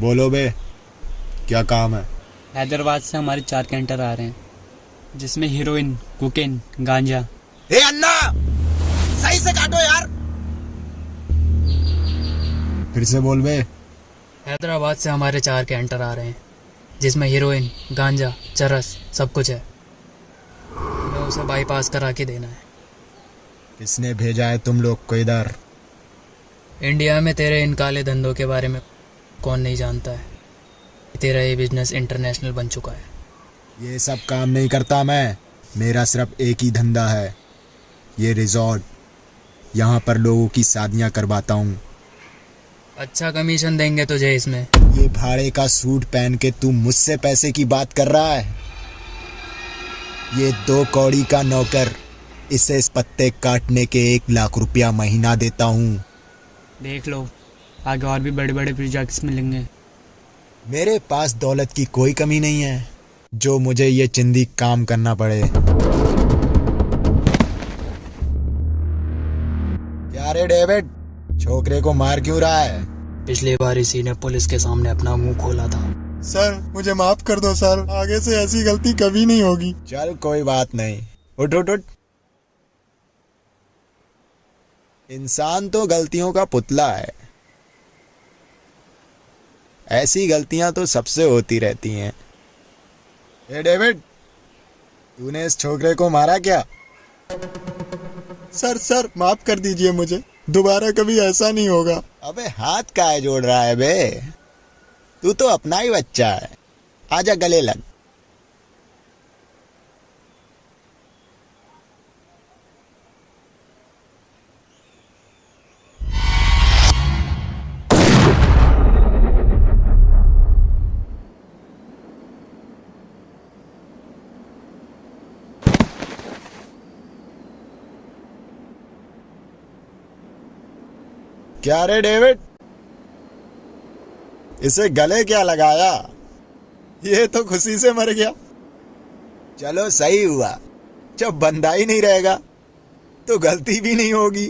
बोलो बे, क्या काम है? हैदराबाद से हमारे 4 कैंटर आ रहे हैं जिसमें हीरोइन, कोकेन, गांजा। ए अन्ना, सही से काटो यार। फिर से बोल बे। हैदराबाद से हमारे 4 कैंटर आ रहे हैं जिसमें हीरोइन, गांजा, चरस सब कुछ है। हमें उसे बाईपास करा के देना है। किसने भेजा है तुम लोग को इधर? इंडिया में तेरे इन काले धंधों के बारे में कौन नहीं जानता है। तेरा ये बिजनेस इंटरनेशनल बन चुका है। ये सब काम नहीं करता मैं। मेरा सिर्फ एक ही धंधा है, ये रिजॉर्ट। यहाँ पर लोगों की शादियाँ करवाता हूँ। अच्छा कमीशन देंगे तुझे इसमें। ये भाड़े का सूट पहन के तू मुझसे पैसे की बात कर रहा है? ये 2 कौड़ी का नौकर, इसे इस पत्ते काटने के 1 लाख रुपया महीना देता हूँ। देख लो, आगे और भी बड़े बड़े प्रोजेक्ट्स मिलेंगे। मेरे पास दौलत की कोई कमी नहीं है जो मुझे ये चिंदी काम करना पड़े। क्या रे डेविड, छोकरे को मार क्यों रहा है? पिछली बार इसी ने पुलिस के सामने अपना मुंह खोला था। सर मुझे माफ कर दो सर, आगे से ऐसी गलती कभी नहीं होगी। चल कोई बात नहीं, उठ उठ उठ। इंसान तो गलतियों का पुतला है। ऐसी गलतियां तो सबसे होती रहती हैं। ए डेविड, तूने इस छोकरे को मारा क्या? सर माफ कर दीजिए मुझे, दोबारा कभी ऐसा नहीं होगा। अबे हाथ काहे जोड़ रहा है बे? तू तो अपना ही बच्चा है, आजा गले लग। क्या रे डेविड, इसे गले क्या लगाया? ये तो खुशी से मर गया। चलो सही हुआ, जब बंदा ही नहीं रहेगा तो गलती भी नहीं होगी।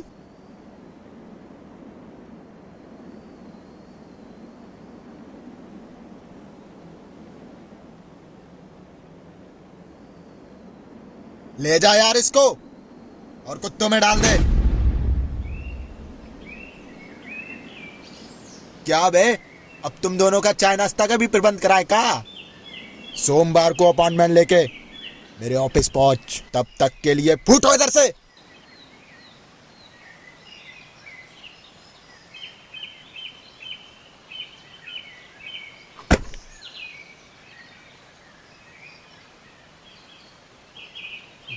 ले जा यार इसको और कुत्तों में डाल दे। क्या बे, अब तुम दोनों का चाय नाश्ता का भी प्रबंध कराए का? सोमवार को अपॉइंटमेंट लेके मेरे ऑफिस पहुंच, तब तक के लिए फूटो इधर से।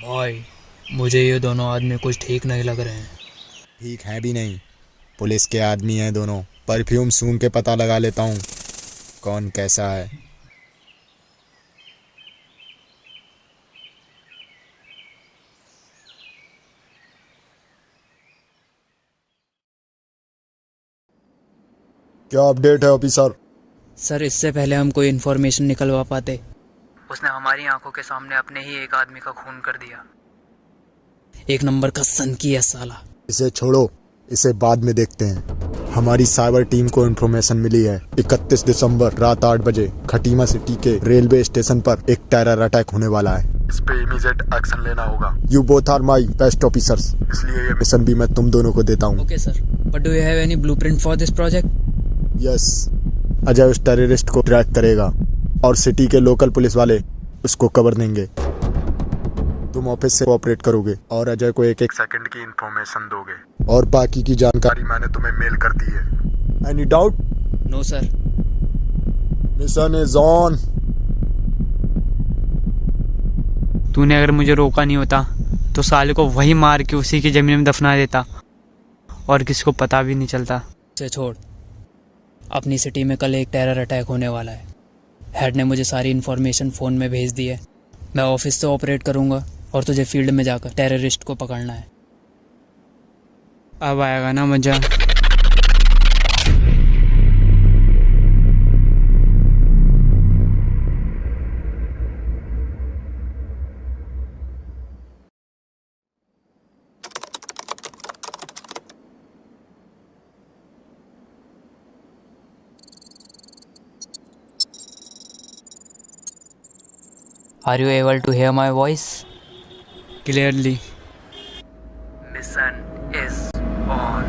भाई, मुझे ये दोनों आदमी कुछ ठीक नहीं लग रहे हैं। ठीक है भी नहीं, पुलिस के आदमी हैं दोनों। परफ्यूम सूंघ के पता लगा लेता हूँ कौन कैसा है। क्या अपडेट है ऑफिसर? सर, इससे पहले हम कोई इन्फॉर्मेशन निकलवा पाते, उसने हमारी आंखों के सामने अपने ही एक आदमी का खून कर दिया। एक नंबर का सनकी है साला। इसे छोड़ो, इसे बाद में देखते हैं। हमारी साइबर टीम को इन्फॉर्मेशन मिली है 31 दिसंबर रात 8 बजे खटीमा सिटी के रेलवे स्टेशन पर एक टेरर अटैक होने वाला है। इस पे इमीडिएट एक्शन लेना होगा। You both are my best officers, इसलिए ये मिशन भी मैं तुम दोनों को देता हूँ। Okay sir, but do you have any blueprint for this project? Yes, Ajay उस टेररिस्ट को ट्रैक करेगा और सिटी के लोकल पुलिस वाले उसको कवर देंगे। तुम ऑफिस से कोऑपरेट करोगे और अजय को 1-1 सेकंड की इंफॉर्मेशन दोगे और बाकी की जानकारी मैंने तुम्हें मेल कर दी है। Any doubt? No sir. Mission is on. तूने अगर मुझे रोका नहीं होता तो साले को वही मार के उसी की जमीन में दफना देता और किसी को पता भी नहीं चलता। से छोड़, अपनी सिटी में कल एक टेरर अटैक होने वाला है। हेड ने मुझे सारी इन्फॉर्मेशन फ़ोन में भेज दी है। मैं ऑफिस से ऑपरेट करूंगा और तुझे फील्ड में जाकर टेररिस्ट को पकड़ना है। अब आएगा ना मजा। Are you able to hear my voice? Clearly. Mission is on.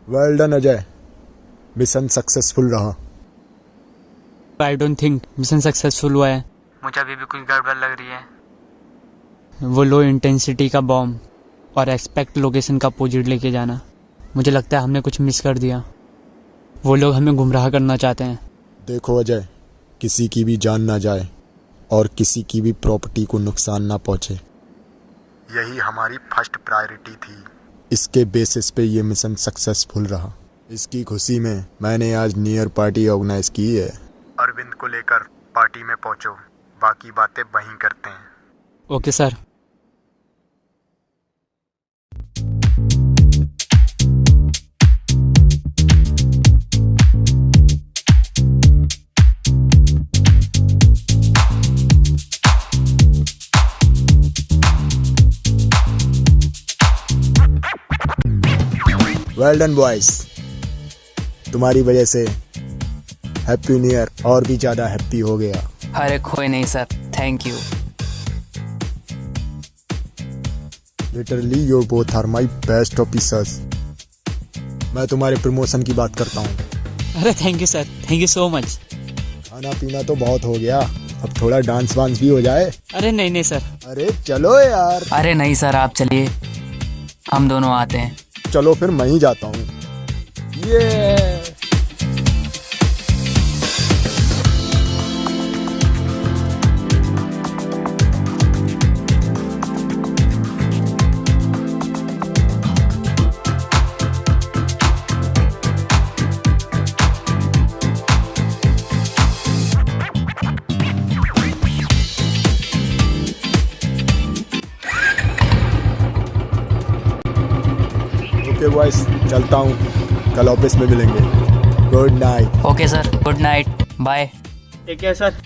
Well done Ajay, mission successful रहा। I don't think mission successful हुआ है। मुझे अभी भी कुछ गड़बड़ लग रही है। वो लो इंटेंसिटी का बॉम्ब और एक्सपेक्ट लोकेशन का अपोजिट लेके जाना, मुझे लगता है हमने कुछ मिस कर दिया। वो लोग हमें गुमराह करना चाहते हैं। देखो अजय, किसी की भी जान ना जाए और किसी की भी प्रॉपर्टी को नुकसान ना पहुंचे, यही हमारी फर्स्ट प्रायोरिटी थी। इसके बेसिस पे ये मिशन सक्सेसफुल रहा। इसकी खुशी में मैंने आज न्यू ईयर पार्टी ऑर्गेनाइज की है। अरविंद को लेकर पार्टी में पहुंचो, बाकी बातें वहीं करते हैं। Okay sir. Well done boys, तुम्हारी वजह से हैप्पी न्यू ईयर और भी ज्यादा हैप्पी हो गया। अरे कोई नहीं sir, thank you. Literally you both are my best officers. मैं तुम्हारे प्रमोशन की बात करता हूँ। अरे thank you sir, thank you so much. खाना पीना तो बहुत हो गया, अब थोड़ा डांस वांस भी हो जाए। अरे नहीं नहीं सर। अरे चलो यार। अरे नहीं सर, आप चलिए, हम दोनों आते हैं। चलो फिर मैं ही जाता हूँ। ये ओके बॉयज, चलता हूँ, कल ऑफिस में मिलेंगे। Good night. Okay sir, good night, bye. ठीक है सर।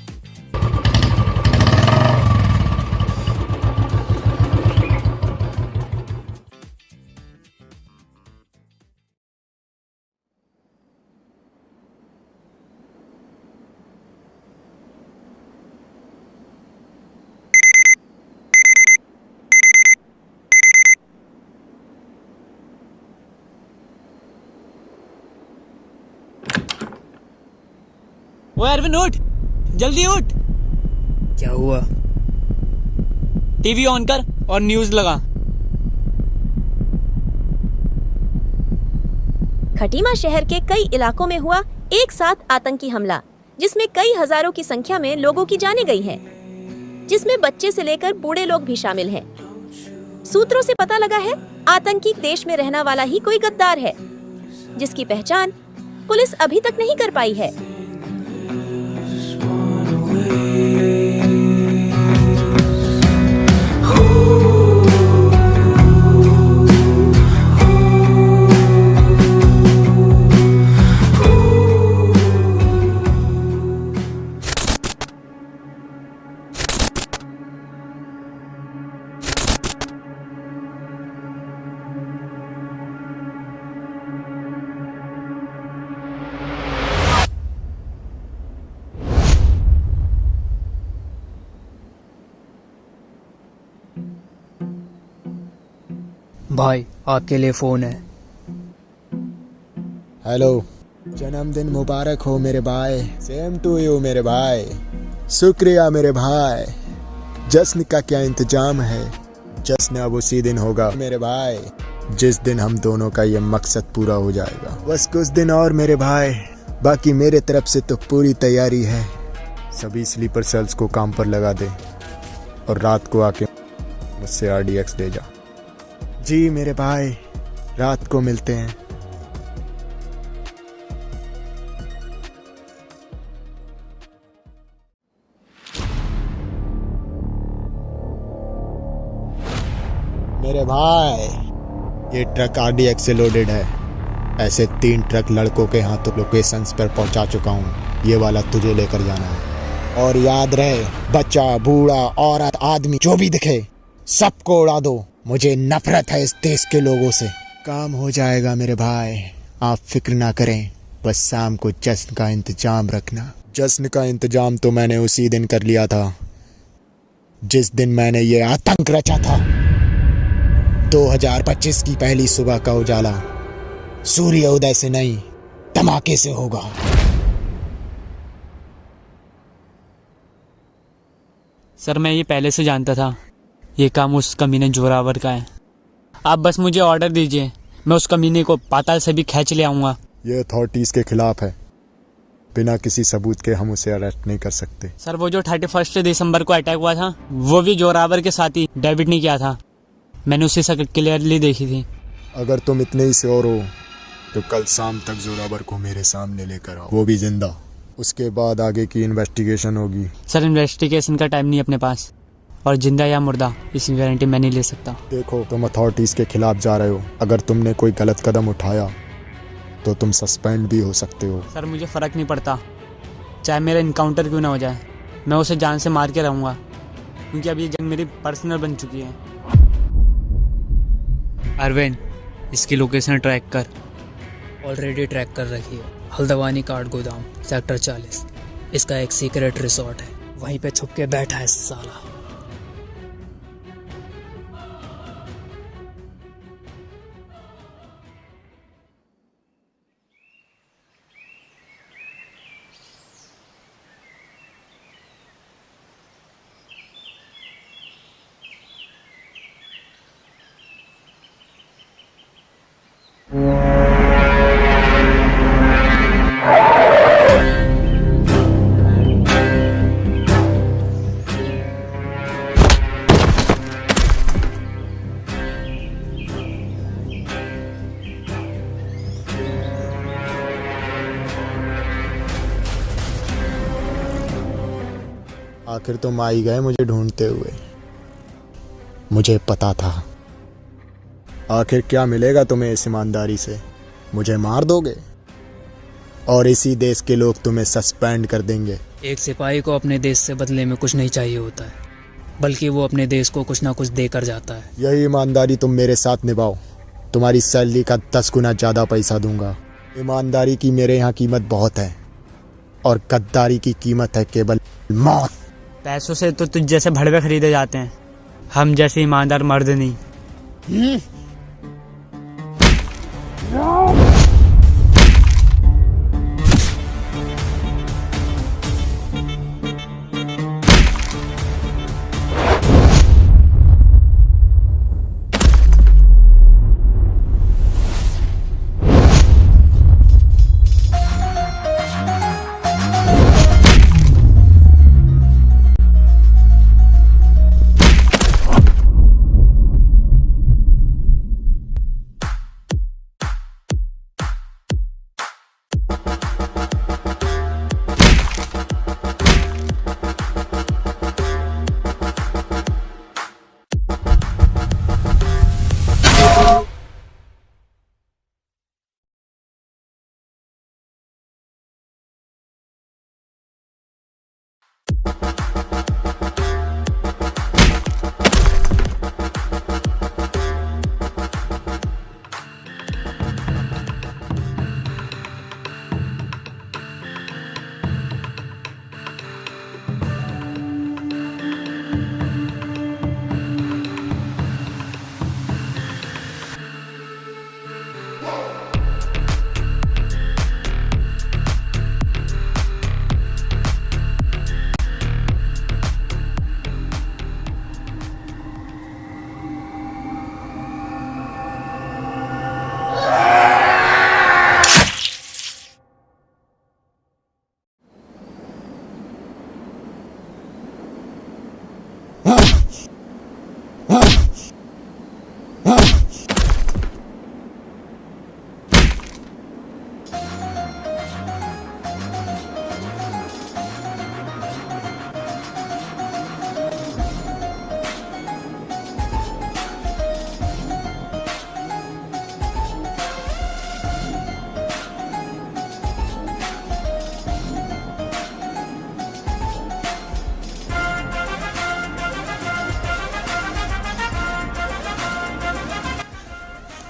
वो अरविंद उठ, जल्दी उठ। क्या हुआ? टीवी ऑन कर और न्यूज़ लगा। खटीमा शहर के कई इलाकों में हुआ एक साथ आतंकी हमला, जिसमें कई हजारों की संख्या में लोगों की जानें गई हैं, जिसमें बच्चे से लेकर बूढ़े लोग भी शामिल हैं। सूत्रों से पता लगा है आतंकी देश में रहने वाला ही कोई गद्दार है, जिसकी पहचान पुलिस अभी तक नहीं कर पाई है। भाई, आपके लिए फोन है। हेलो, जन्मदिन मुबारक हो मेरे भाई। सेम टू यू मेरे भाई। शुक्रिया मेरे भाई। जश्न का क्या इंतजाम है? जश्न अब उसी दिन होगा मेरे भाई, जिस दिन हम दोनों का ये मकसद पूरा हो जाएगा। बस कुछ दिन और मेरे भाई, बाकी मेरे तरफ से तो पूरी तैयारी है। सभी स्लीपर सेल्स को काम पर लगा दे और रात को आके मुझसे RDX ले जा। जी मेरे भाई, रात को मिलते हैं। मेरे भाई, ये ट्रक RDX से लोडेड है। ऐसे 3 ट्रक लड़कों के हाथों लोकेशंस पर पहुंचा चुका हूं। ये वाला तुझे लेकर जाना है। और याद रहे, बच्चा, बूढ़ा, औरत, आदमी जो भी दिखे सबको उड़ा दो। मुझे नफरत है इस देश के लोगों से। काम हो जाएगा मेरे भाई, आप फिक्र ना करें। बस शाम को जश्न का इंतजाम रखना। जश्न का इंतजाम तो मैंने उसी दिन कर लिया था जिस दिन मैंने ये आतंक रचा था। 2025 की पहली सुबह का उजाला सूर्य उदय से नहीं, धमाके से होगा। सर, मैं ये पहले से जानता था। ये काम उस कमीने जोरावर का है। आप बस मुझे ऑर्डर दीजिए, मैं उस कमीने को पाताल से भी खींच ले आऊंगा। ये अथॉरिटीज के खिलाफ है। बिना किसी सबूत के हम उसे अरेस्ट नहीं कर सकते। सर, वो जो 31 दिसंबर को अटैक हुआ था, वो भी जोरावर के साथ ही डेविड ने किया था। मैंने उसी से क्लियरली देखी थी। अगर तुम इतने ही श्योर हो तो कल शाम तक जोरावर को मेरे सामने लेकर आओ, वो भी जिंदा। उसके बाद आगे की इन्वेस्टिगेशन होगी। सर, इन्वेस्टिगेशन का टाइम नहीं अपने पास, और जिंदा या मुर्दा इसकी गारंटी मैं नहीं ले सकता। देखो, तुम अथॉरिटीज के खिलाफ जा रहे हो। अगर तुमने कोई गलत कदम उठाया तो तुम सस्पेंड भी हो सकते हो। सर, मुझे फ़र्क नहीं पड़ता, चाहे मेरा इनकाउंटर क्यों ना हो जाए। मैं उसे जान से मार के रहूँगा, क्योंकि अब ये जंग मेरी पर्सनल बन चुकी है। अरविंद, इसकी लोकेशन ट्रैक कर। ऑलरेडी ट्रैक कर रखी है। हल्द्वानी काठ गोदाम, सेक्टर 40। इसका एक सीक्रेट रिसोर्ट है, वहीं पे छुप के बैठा है साला। आखिर तुम आ ही गए मुझे ढूंढते हुए। मुझे पता था आखिर क्या मिलेगा तुम्हें इस ईमानदारी से? मुझे मार दोगे और इसी देश के लोग तुम्हें सस्पेंड कर देंगे। एक सिपाही को अपने देश से बदले में कुछ नहीं चाहिए होता है, बल्कि वो अपने देश को कुछ ना कुछ देकर जाता है। यही ईमानदारी तुम मेरे साथ निभाओ, तुम्हारी सैलरी का 10 गुना ज़्यादा पैसा दूंगा। ईमानदारी की मेरे यहाँ कीमत बहुत है और गद्दारी की कीमत है केवल मौत। पैसों से तो तुझ जैसे भड़वे खरीदे जाते हैं, हम जैसे ईमानदार मर्द नहीं।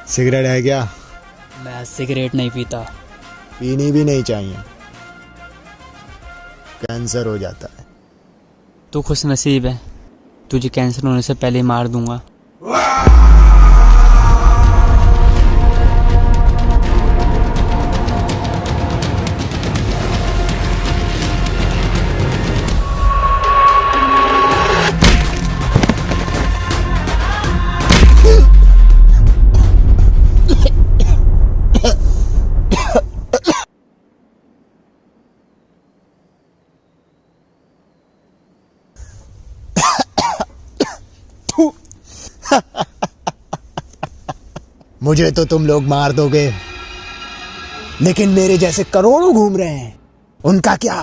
सिगरेट है क्या? मैं सिगरेट नहीं पीता। पीनी भी नहीं चाहिए, कैंसर हो जाता है। तू खुश नसीब है, तुझे कैंसर होने से पहले ही मार दूंगा। मुझे तो तुम लोग मार दोगे, लेकिन मेरे जैसे करोड़ों घूम रहे हैं, उनका क्या?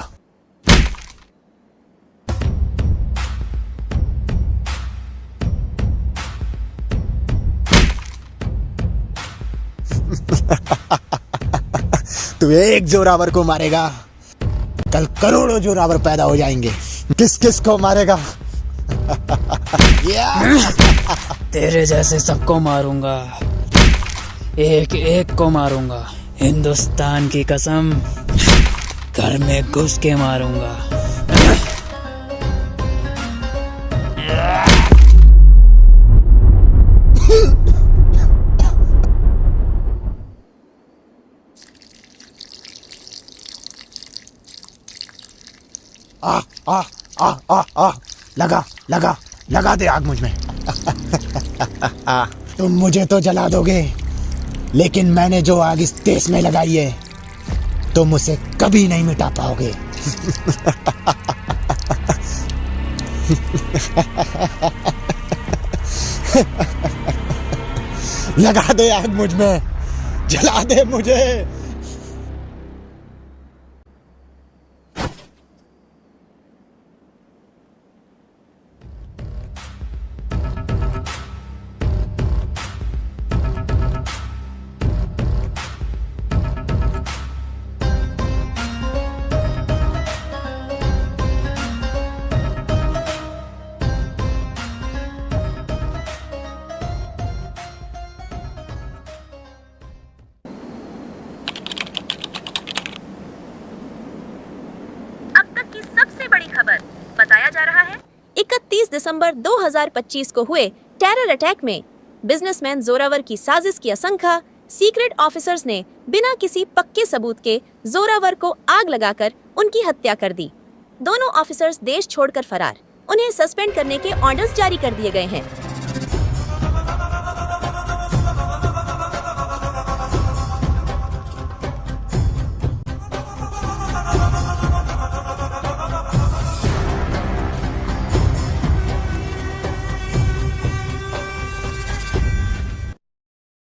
तू एक जोरावर को मारेगा, कल करोड़ों जोरावर पैदा हो जाएंगे। किस किस को मारेगा? तेरे जैसे सबको मारूंगा, एक एक को मारूंगा। हिंदुस्तान की कसम, घर में घुस के मारूंगा। आ आ आ आ आ लगा लगा लगा दे आग मुझ में। तुम मुझे तो जला दोगे, लेकिन मैंने जो आग इस देश में लगाई है, तुम उसे कभी नहीं मिटा पाओगे। लगा दे आग मुझ में, जला दे मुझे। बताया जा रहा है। 31 दिसंबर 2025 को हुए टेरर अटैक में बिजनेसमैन जोरावर की साजिश की आशंका, सीक्रेट ऑफिसर्स ने बिना किसी पक्के सबूत के जोरावर को आग लगाकर उनकी हत्या कर दी। दोनों ऑफिसर्स देश छोड़कर फरार। उन्हें सस्पेंड करने के ऑर्डर्स जारी कर दिए गए हैं।